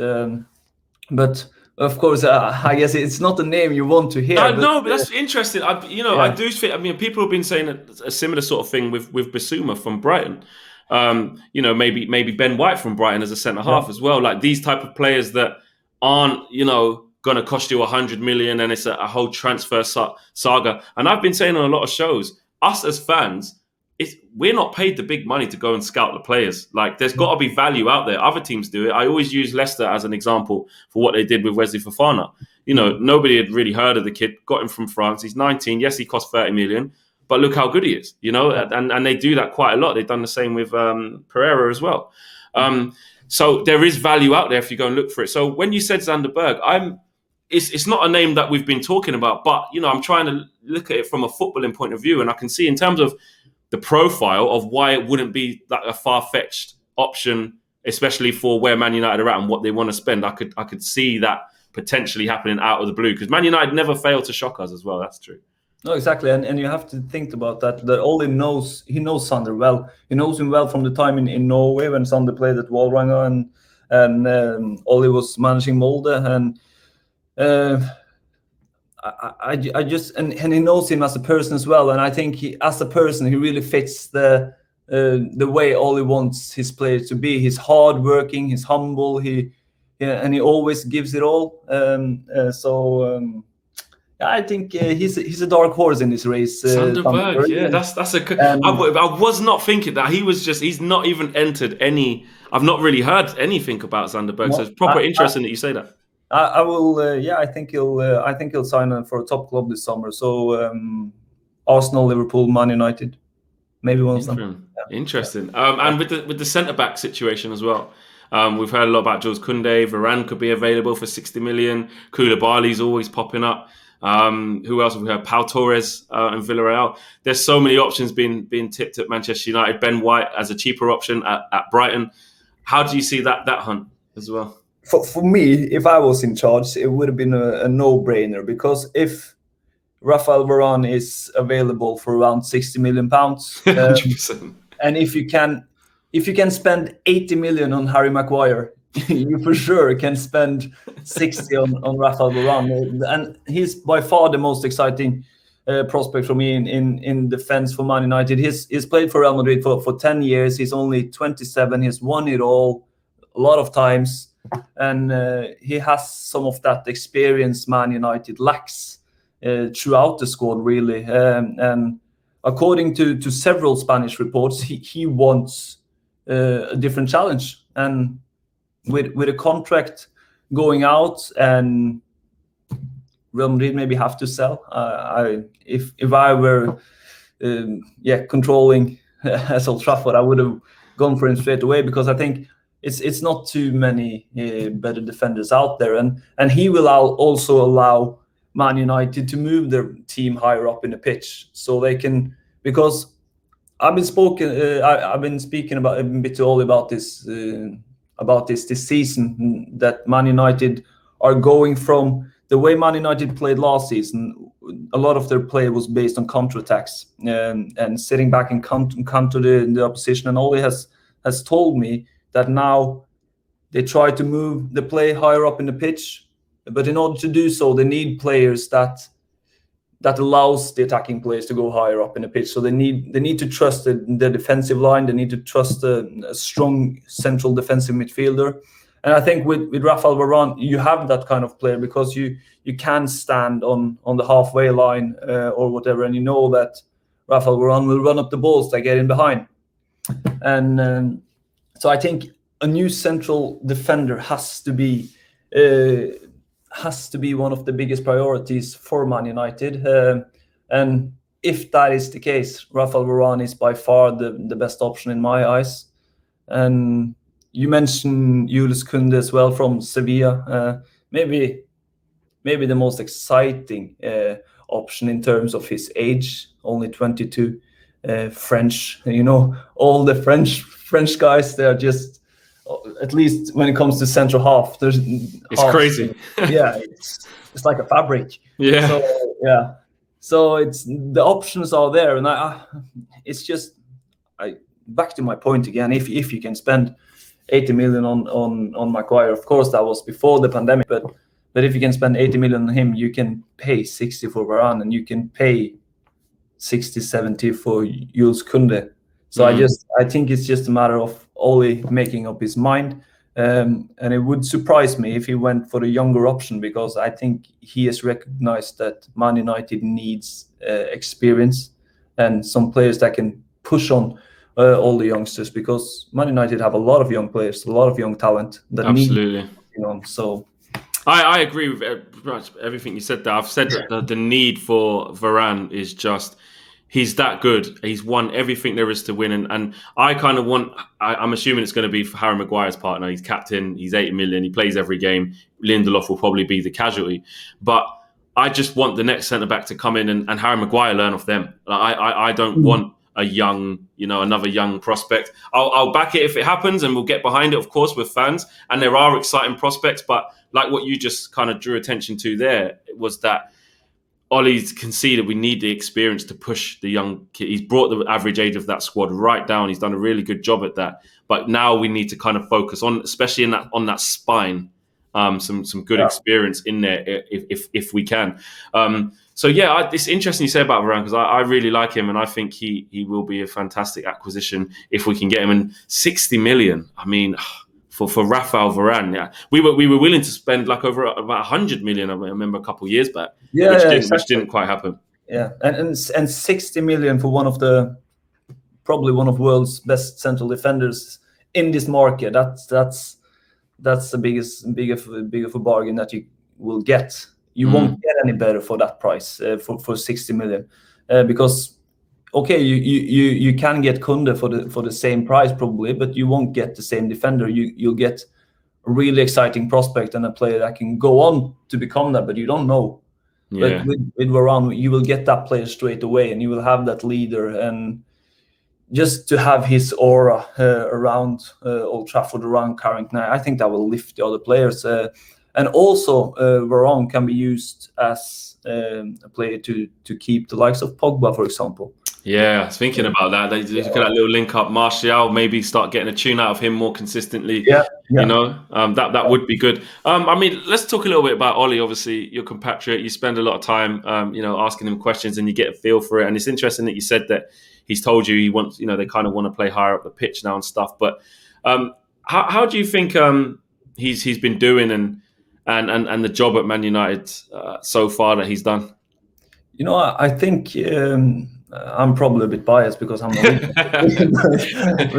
But of course, I guess it's not a name you want to hear. No, but that's interesting. I do think. I mean, people have been saying a similar sort of thing with Bissouma from Brighton. Maybe Ben White from Brighton as a centre half as well. Like these type of players that aren't, going to cost you 100 million, and it's a whole transfer saga. And I've been saying on a lot of shows, us as fans, we're not paid the big money to go and scout the players. Like, there's got to be value out there. Other teams do it. I always use Leicester as an example for what they did with Wesley Fofana. Nobody had really heard of the kid, got him from France. He's 19. Yes, he cost 30 million, but look how good he is, and they do that quite a lot. They've done the same with Pereira as well. So there is value out there if you go and look for it. So when you said Sander Berg, it's not a name that we've been talking about, but I'm trying to look at it from a footballing point of view, and I can see in terms of the profile of why it wouldn't be like a far-fetched option, especially for where Man United are at and what they want to spend. I could see that potentially happening out of the blue, because Man United never fail to shock us as well. That's true. No, exactly, and you have to think about that. That Ollie knows Sander well. He knows him well from the time in Norway when Sander played at Vålerenga, and Ollie was managing Molde, and I just and he knows him as a person as well. And I think as a person, he really fits the way Ollie wants his players to be. He's hardworking, he's humble, and he always gives it all. I think he's a dark horse in this race. Sander Berg, yeah, that's a. I was not thinking that he's not even entered any. I've not really heard anything about Sander Berg, so it's proper interesting that you say that. I will. I think he'll sign for a top club this summer. So Arsenal, Liverpool, Man United, maybe one of them. Yeah. Interesting. And with the centre back situation as well. We've heard a lot about Jules Koundé. Varane could be available for 60 million. Koulibaly's always popping up. Who else have we heard? Pau Torres and Villarreal. There's so many options being tipped at Manchester United. Ben White as a cheaper option at Brighton. How do you see that hunt as well? For me, if I was in charge, it would have been a no-brainer, because if Rafael Varane is available for around 60 million pounds, and if you can spend 80 million on Harry Maguire, you for sure can spend 60 on Rafael Varane, and he's by far the most exciting prospect for me in defense for Man United. He's played for Real Madrid for 10 years. He's only 27. He's won it all a lot of times, and he has some of that experience Man United lacks throughout the squad, really. And according to several Spanish reports, he wants a different challenge, and with a contract going out, and Real Madrid maybe have to sell. If I were controlling as Old Trafford, I would have gone for him straight away, because I think it's not too many better defenders out there, and he will also allow Man United to move their team higher up in the pitch, so they can, because I've been speaking about a bit to Ollie about this season, that Man United are going from the way Man United played last season. A lot of their play was based on counterattacks and sitting back and counter the opposition. And Ollie has told me that now they try to move the play higher up in the pitch, but in order to do so, they need players that allows the attacking players to go higher up in the pitch. So they need to trust the defensive line. They need to trust a strong central defensive midfielder. And I think with Rafael Varane, you have that kind of player, because you can stand on the halfway line or whatever, and you know that Rafael Varane will run up the balls that get in behind. And so I think a new central defender has to be one of the biggest priorities for Man United. And if that is the case, Rafael Varane is by far the best option in my eyes. And you mentioned Jules Koundé as well from Sevilla. Maybe the most exciting option in terms of his age, only 22. French, all the French guys, they're just, at least when it comes to central half, it's crazy. Yeah, it's like a fabric. Yeah. So yeah, so it's the options are there, and it's just back to my point again. If you can spend 80 million on Maguire, of course that was before the pandemic, but if you can spend 80 million on him, you can pay 60 for Varane, and you can pay 60, 70 for Jules Koundé. So I think it's just a matter of Ollie making up his mind. And it would surprise me if he went for the younger option, because I think he has recognized that Man United needs experience and some players that can push on all the youngsters, because Man United have a lot of young players, a lot of young talent that absolutely need on. So I agree with pretty much everything you said there. I've said that the need for Varane is just, he's that good. He's won everything there is to win. And I kind of want, I'm assuming it's going to be for Harry Maguire's partner. He's captain, he's 80 million, he plays every game. Lindelof will probably be the casualty. But I just want the next centre-back to come in and Harry Maguire learn off them. I don't want a young, another young prospect. I'll back it if it happens, and we'll get behind it, of course, with fans. And there are exciting prospects, but like what you just kind of drew attention to there, was that Ollie's conceded we need the experience to push the young kid. He's brought the average age of that squad right down. He's done a really good job at that. But now we need to kind of focus on, especially on that spine, some good experience in there if we can. So yeah, it's interesting you say about Varane, because I really like him, and I think he will be a fantastic acquisition if we can get him. And 60 million, I mean, for Rafael Varane, yeah, we were willing to spend like over about 100 million. I remember a couple of years back, which didn't quite happen. Yeah, and 60 million for probably one of the world's best central defenders in this market. That's the big of a bargain that you will get. You won't get any better for that price, for 60 million, because okay, you can get Koundé for the same price probably, but you won't get the same defender. You'll get a really exciting prospect and a player that can go on to become that, but you don't know. Yeah. But with Varane, you will get that player straight away, and you will have that leader, and just to have his aura around Old Trafford, around Carrington, I think that will lift the other players. And also, Varane can be used as a player to keep the likes of Pogba, for example. Yeah, I was thinking about that. Look at that little link up. Martial, maybe start getting a tune out of him more consistently. Yeah. That would be good. I mean, let's talk a little bit about Ollie. Obviously, your compatriot. You spend a lot of time, asking him questions, and you get a feel for it. And it's interesting that you said that he's told you he wants, they kind of want to play higher up the pitch now and stuff. But how do you think he's been doing and the job at Man United so far that he's done? I think I'm probably a bit biased because I'm Norwegian.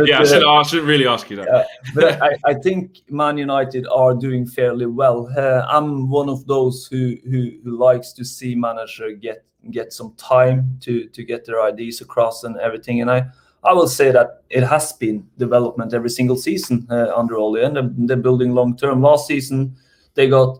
Yeah, I shouldn't really ask you that. But I think Man United are doing fairly well. I'm one of those who likes to see manager get some time to get their ideas across and everything. And I will say that it has been development every single season under Ollie, and they're building long term. Last season they got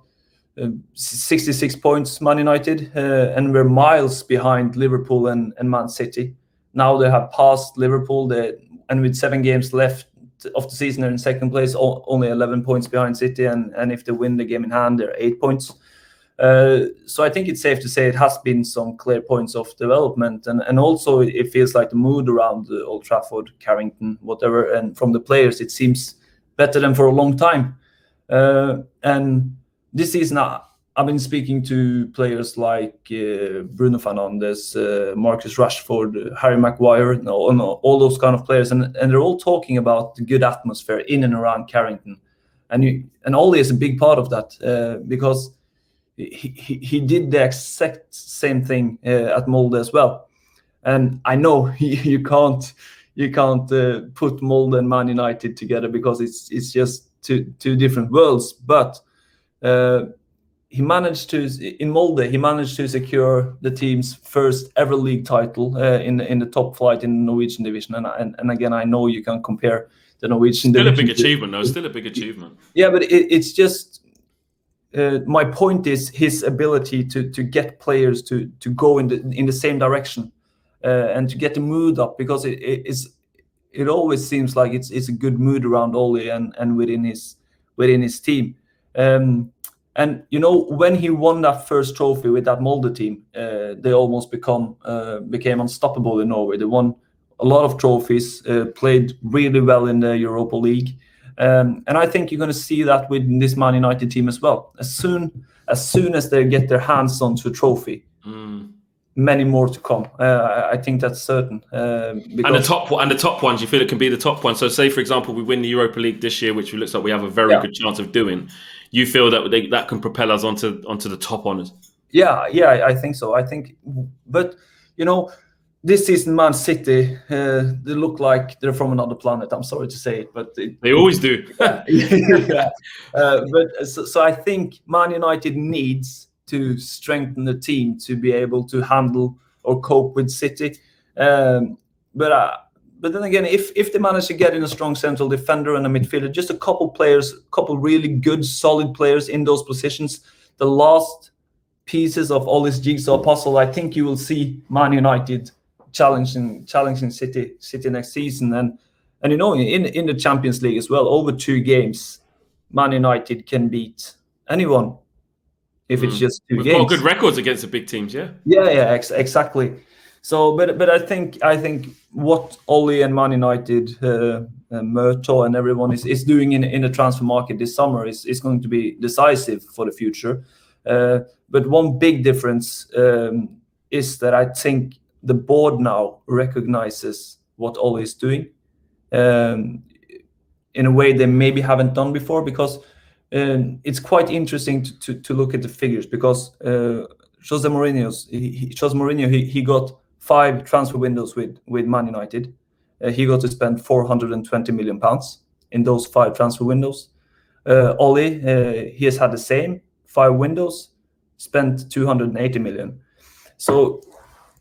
66 points, Man United, and we're miles behind Liverpool and Man City. Now they have passed Liverpool, and with 7 games left of the season, they're in second place, only 11 points behind City, and if they win the game in hand, they're 8 points. So I think it's safe to say it has been some clear points of development, and also it feels like the mood around Old Trafford, Carrington, whatever, and from the players, it seems better than for a long time. And this season, I've been speaking to players like Bruno Fernandes, Marcus Rashford, Harry Maguire, all those kind of players, and they're all talking about the good atmosphere in and around Carrington, and Ollie is a big part of that because he did the exact same thing at Molde as well. And I know you can't put Molde and Man United together because it's just two different worlds, but managed to in Molde. He managed to secure the team's first ever league title in the top flight in the Norwegian division. And again, I know you can compare the Norwegian Still division. A big achievement, though. Still a big achievement. Yeah, but it's just. My point is his ability to get players to go in the same direction and to get the mood up, because it always seems like it's a good mood around Ollie and within his team. And when he won that first trophy with that Molde team, they almost became unstoppable in Norway. They won a lot of trophies, played really well in the Europa League. And I think you're going to see that with this Man United team as well. As soon as they get their hands onto a trophy, many more to come. I think that's certain. And the top ones, you feel it can be the top ones. So, say for example, we win the Europa League this year, which looks like we have a very good chance of doing. You feel that can propel us onto the top honors? Yeah, I think so. But this season, Man City, they look like they're from another planet. I'm sorry to say it, but they always do. Yeah. So I think Man United needs to strengthen the team to be able to handle or cope with City. But then again, if they manage to get in a strong central defender and a midfielder, just a couple really good, solid players in those positions, the last pieces of Ollie's jigsaw puzzle, I think you will see Man United challenging City next season, and in the Champions League as well. Over 2 games, Man United can beat anyone if it's just 2 games. We've got good records against the big teams, yeah. Yeah, exactly. So, but I think what Ollie and Man United, Murto and everyone is doing in the transfer market this summer is going to be decisive for the future. But one big difference is that I think the board now recognizes what Ollie is doing in a way they maybe haven't done before, because it's quite interesting to look at the figures, because Jose Mourinho, he got 5 transfer windows with Man United. He got to spend £420 million in those 5 transfer windows. Ollie, he has had the same 5 windows, spent 280 million. So,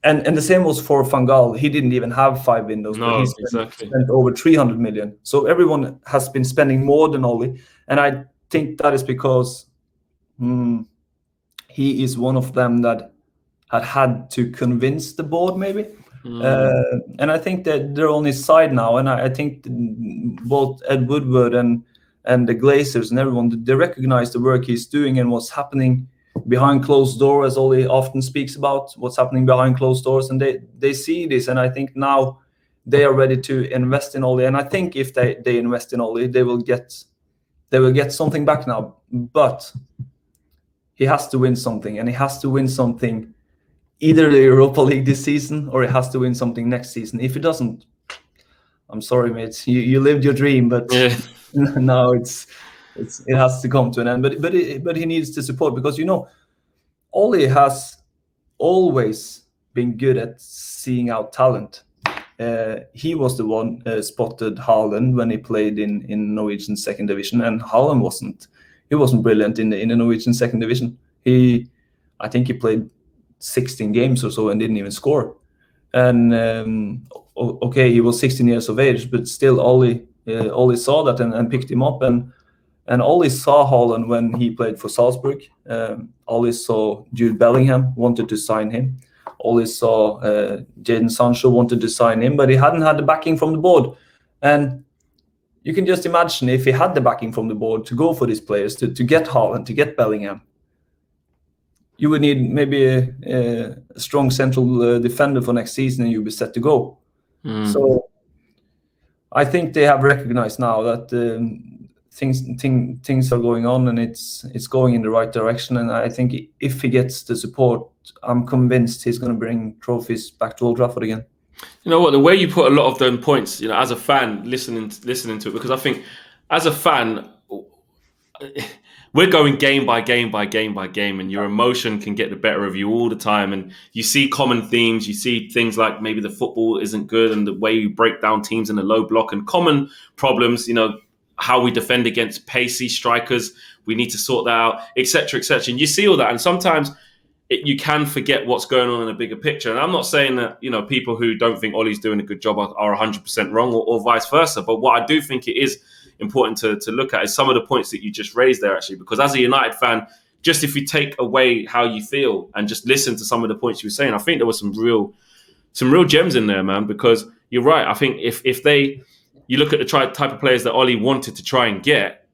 and the same was for Van Gaal. He didn't even have 5 windows, but he spent over 300 million. So everyone has been spending more than Ollie, and I think that is because he is one of them that had to convince the board, maybe. And I think that they're on his side now, and I think both Ed Woodward and the Glazers and everyone, they recognize the work he's doing and what's happening behind closed doors, as Ollie often speaks about, what's happening behind closed doors, and they see this, and I think now they are ready to invest in Ollie. And I think if they invest in Ollie, they will get something back now. But he has to win something, and he has to win something either the Europa League this season, or he has to win something next season. If he doesn't, I'm sorry, mate, you lived your dream, but now it has to come to an end. But he needs to support, because Ollie has always been good at seeing out talent. He was the one spotted HAALAND when he played in Norwegian second division, and HAALAND wasn't brilliant in the Norwegian second division. I think he played 16 games or so and didn't even score. And okay, he was 16 years of age, but still Ollie saw that and picked him up. And Ollie saw HAALAND when he played for Salzburg. Ollie saw Jude Bellingham, wanted to sign him. Ollie saw Jadon Sancho, wanted to sign him, but he hadn't had the backing from the board. And you can just imagine if he had the backing from the board to go for these players, to get HAALAND, to get Bellingham, you would need maybe a strong central defender for next season, and you'll be set to go. So I think they have recognized now that things are going on, and it's going in the right direction. And I think if he gets the support, I'm convinced he's going to bring trophies back to Old Trafford again. You know what? The way you put a lot of those points, as a fan, listening to it, because I think as a fan, we're going game by game by game by game, and your emotion can get the better of you all the time. And you see common themes. You see things like maybe the football isn't good, and the way you break down teams in a low block, and common problems. how we defend against pacey strikers. We need to sort that out, etc., etc. And you see all that, and sometimes you can forget what's going on in a bigger picture. And I'm not saying that, you know, people who don't think Ollie's doing a good job are 100% wrong, or vice versa. But what I do think it is important to look at is some of the points that you just raised there, actually, because as a United fan, just if you take away how you feel and just listen to some of the points you were saying, I think there was some real gems in there, man. Because you're right. I think if you look at the type of players that Ollie wanted to try and get,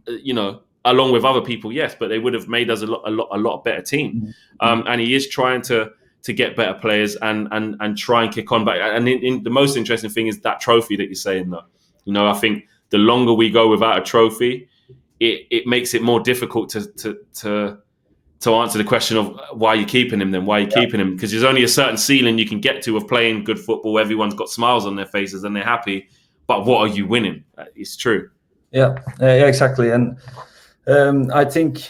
you know, along with other people, yes, but they would have made us a lot better team. And he is trying to get better players and try and kick on. But in the most interesting thing is that trophy that you're saying, though. You know, I think the longer we go without a trophy, it makes it more difficult to answer the question of why you're keeping him. Then why are you keeping him? Because there's only a certain ceiling you can get to of playing good football. Everyone's got smiles on their faces and they're happy. But what are you winning? It's true. Yeah, exactly. And I think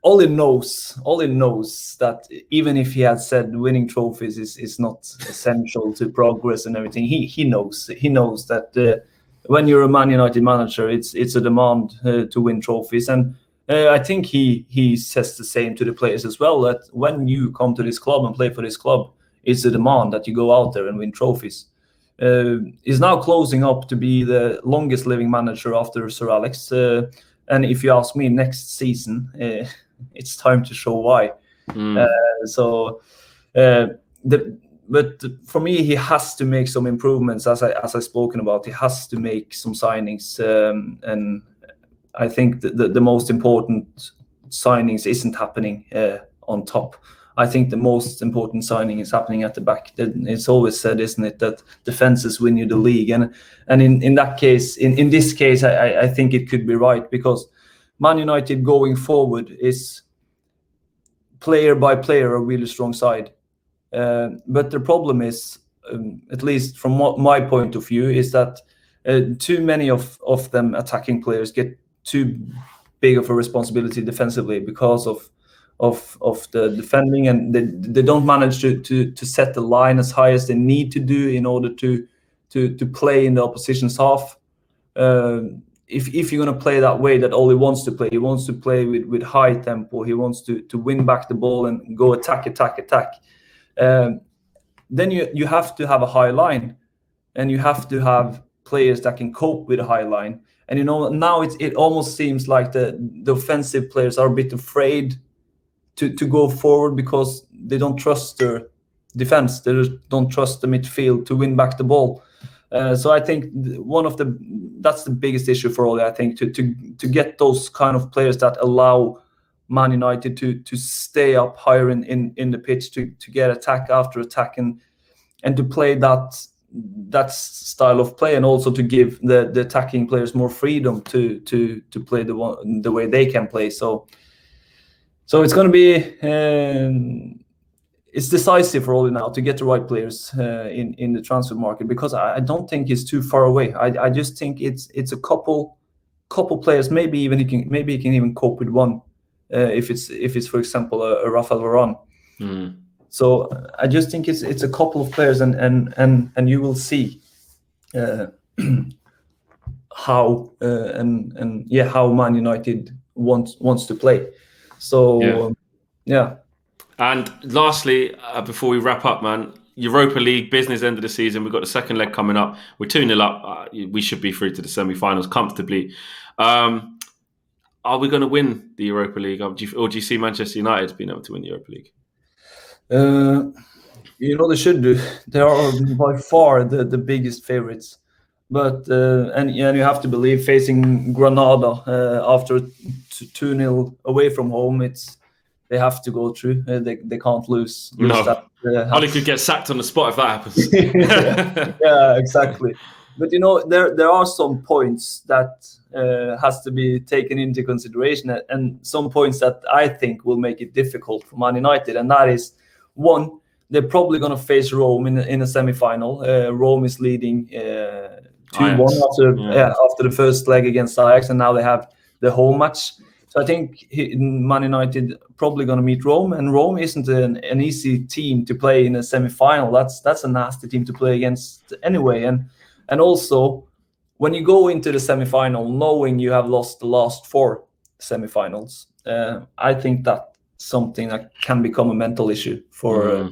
Ollie knows that even if he had said winning trophies is not essential to progress and everything, he knows that when you're a Man United manager, it's a demand to win trophies. And I think he says the same to the players as well, that when you come to this club and play for this club, it's a demand that you go out there and win trophies. He's now closing up to be the longest living manager after Sir Alex. And if you ask me, next season, it's time to show why. But for me, he has to make some improvements, as I spoken about. He has to make some signings, and I think the most important signings isn't happening on top. I think the most important signing is happening at the back. It's always said, isn't it, that defenses win you the league, and in that case, in this case, I think it could be right, because Man United going forward is player by player a really strong side. But the problem is, at least from my point of view, is that too many of them attacking players get too big of a responsibility defensively because of the defending, and they don't manage to set the line as high as they need to do in order to play in the opposition's half. If you're going to play that way that Ollie wants to play, he wants to play with high tempo, he wants to win back the ball and go attack. Then you have to have a high line, and you have to have players that can cope with a high line. And now it almost seems like the offensive players are a bit afraid to go forward because they don't trust their defense. They don't trust the midfield to win back the ball. So I think that's the biggest issue for Ollie. I think to get those kind of players that allow Man United to stay up higher in the pitch, to get attack after attack, and to play that style of play, and also to give the attacking players more freedom to play the way they can play. So it's going to be it's decisive for Ollie now to get the right players in the transfer market, because I don't think it's too far away. I just think it's a couple players. Maybe he can even cope with one if it's for example a Rafael Varane. So I just think it's a couple of players, and you will see how how Man United wants to play. So yeah. And lastly, before we wrap up, man, Europa League, business end of the season. We've got the second leg coming up. We're 2-0 up. We should be through to the semi-finals comfortably. Are we going to win the Europa League? Or do you see Manchester United being able to win the Europa League? They should do. They are by far the biggest favorites. But and you have to believe, facing Granada after 2-0 away from home, they have to go through. They can't lose. No, Ollie could get sacked on the spot if that happens. yeah, exactly. But there are some points that has to be taken into consideration, and some points that I think will make it difficult for Man United, and that is, one, they're probably going to face Rome in a semi-final. Rome is leading 2-1 after the first leg against Ajax, and now they have the home match. So I think Man United probably going to meet Rome, and Rome isn't an easy team to play in a semi-final. That's a nasty team to play against anyway, and also when you go into the semi-final knowing you have lost the last 4 semi-finals, I think that's something that can become a mental issue for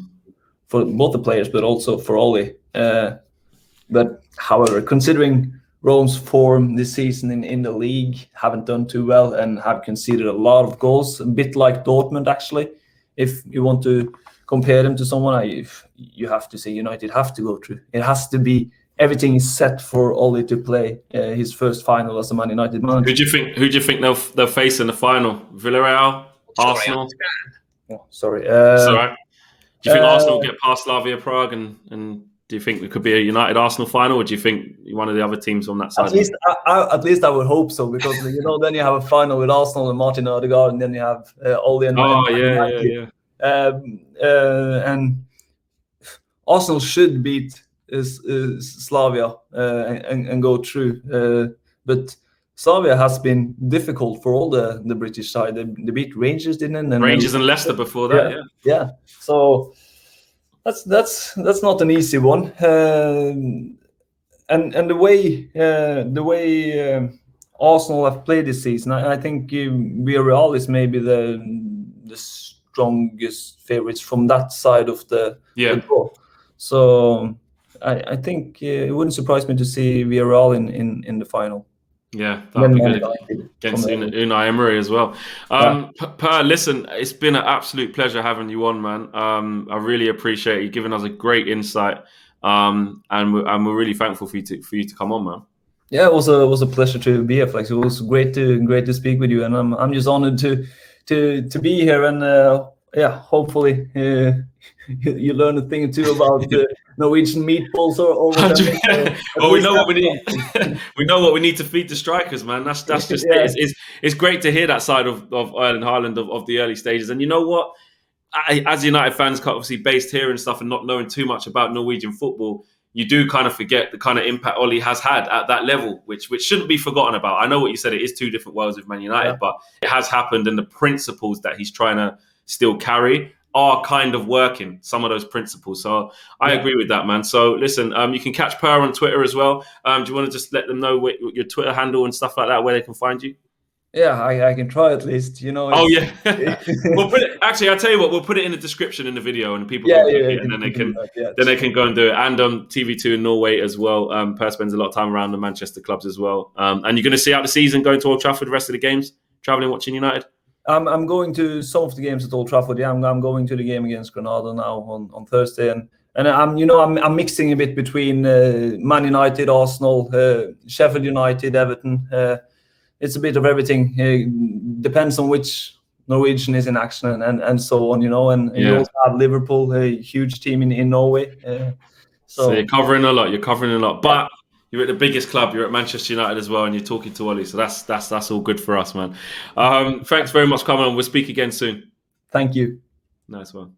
both the players, but also for Ollie. But however, considering Rome's form this season in the league, haven't done too well and have conceded a lot of goals, a bit like Dortmund actually. If you want to compare them to someone, you have to say United have to go through. It has to be, everything is set for Ollie to play his first final as a Man United manager. Who do you think they'll face in the final? Villarreal, Arsenal. Sorry. It's all right. Do you think Arsenal will get past Slavia Prague, and do you think it could be a United Arsenal final, or do you think one of the other teams on that side? At least I would hope so, because then you have a final with Arsenal and Martin Odegaard, and then you have Ollie and yeah. And Arsenal should beat Slavia and go through, but Slavia has been difficult for all the British side. They beat Rangers, didn't they? Rangers and Leicester before that, yeah. So that's not an easy one. And the way Arsenal have played this season, I think Villarreal is maybe the strongest favorites from that side of the draw. So I think it wouldn't surprise me to see Villarreal in the final. Yeah, that'd be good against Unai Emery as well. Per, listen, it's been an absolute pleasure having you on, man. I really appreciate you giving us a great insight, and we're really thankful for you to come on, man. Yeah, it was a pleasure to be here, Flex. It was great to speak with you, and I'm just honored to be here, and hopefully you learn a thing or two about the Norwegian meatballs or whatever. Well, we know what we need. We know what we need to feed the strikers, man. That's just it. It's great to hear that side of Erling Haaland of the early stages. And you know what? As United fans, obviously based here and stuff, and not knowing too much about Norwegian football, you do kind of forget the kind of impact Ollie has had at that level, which shouldn't be forgotten about. I know what you said; it is 2 different worlds with Man United, but it has happened, and the principles that he's trying to still carry are kind of working, some of those principles. So I agree with that, man. So listen, you can catch Per on Twitter as well. Do you want to just let them know your Twitter handle and stuff like that, where they can find you? Yeah, I can try at least, Oh yeah. We'll put it, actually, I'll tell you what, we'll put it in the description in the video, and people can click it, and then they can go and do it. And on TV2 in Norway as well. Per spends a lot of time around the Manchester clubs as well. And you're going to see out the season, going to Old Trafford, the rest of the games, traveling, watching United? I'm going to some of the games at Old Trafford. Yeah, I'm going to the game against Granada now on Thursday, and I'm mixing a bit between Man United, Arsenal, Sheffield United, Everton. It's a bit of everything. Depends on which Norwegian is in action and so on. And you also have Liverpool, a huge team in Norway. So you're covering a lot. But you're at the biggest club. You're at Manchester United as well, and you're talking to Ollie. So that's all good for us, man. Thanks very much for coming on. We'll speak again soon. Thank you. Nice one.